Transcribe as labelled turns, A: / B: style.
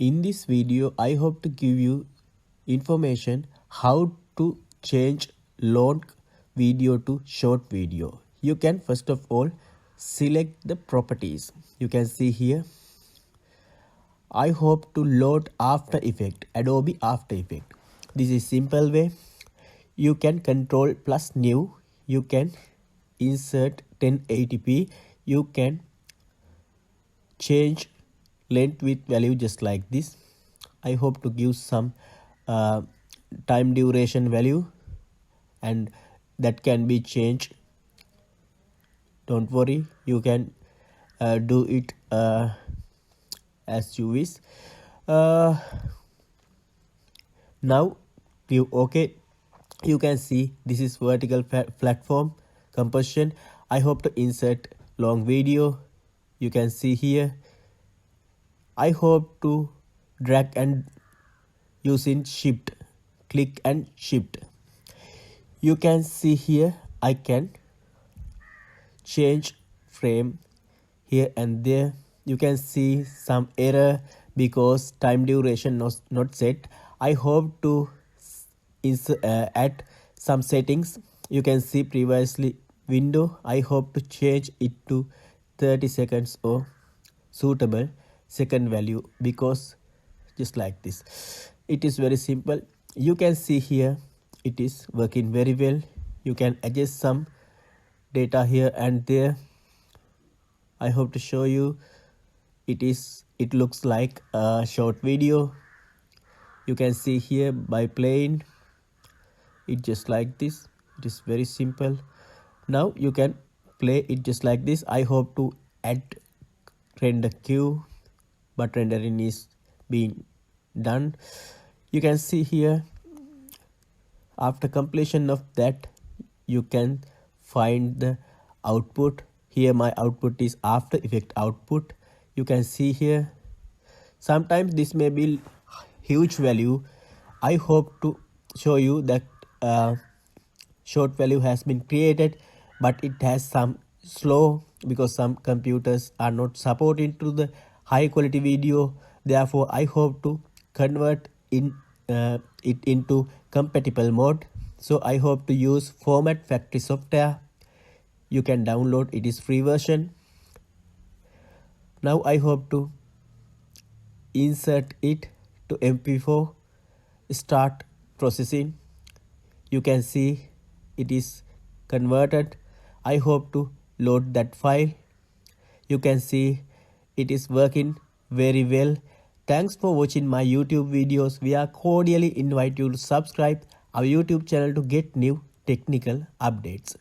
A: In this video, I hope to give you information how to change long video to short video. You can first of all select the properties. You can see here. I hope to load After Effects, Adobe After Effects. This is simple way. You can control plus new. You can insert 1080p. You can change length width value just like this. I hope to give some time duration value, and that can be changed. Don't worry, you can do it as you wish. Now click OK. You can see this is vertical platform composition. I hope to insert long video. You can see here. I hope to drag and using shift, click and shift. You can see here I can change frame here and there. You can see some error because time duration not set. I hope to add some settings. You can see previously window. I hope to change it to 30 seconds or suitable second value, because just like this. It is very simple. You can see here it is working very well. You can adjust some data here and there. I hope to show you it looks like a short video. You can see here by playing it just like this. It is very simple. Now you can play it just like this. I hope to add render queue, but rendering is being done. You can see here after completion of that you can find the output. Here my output is After Effects output. You can see here. Sometimes this may be huge value. I hope to show you that short value has been created, but it has some slow because some computers are not supporting to the high quality video. Therefore I hope to convert it into compatible mode. So I hope to use Format Factory software. You can download, it is free version. Now I hope to insert it to MP4, start processing. You can see it is converted. I hope to load that file. You can see it is working very well. Thanks for watching my YouTube videos. We are cordially invite you to subscribe our YouTube channel to get new technical updates.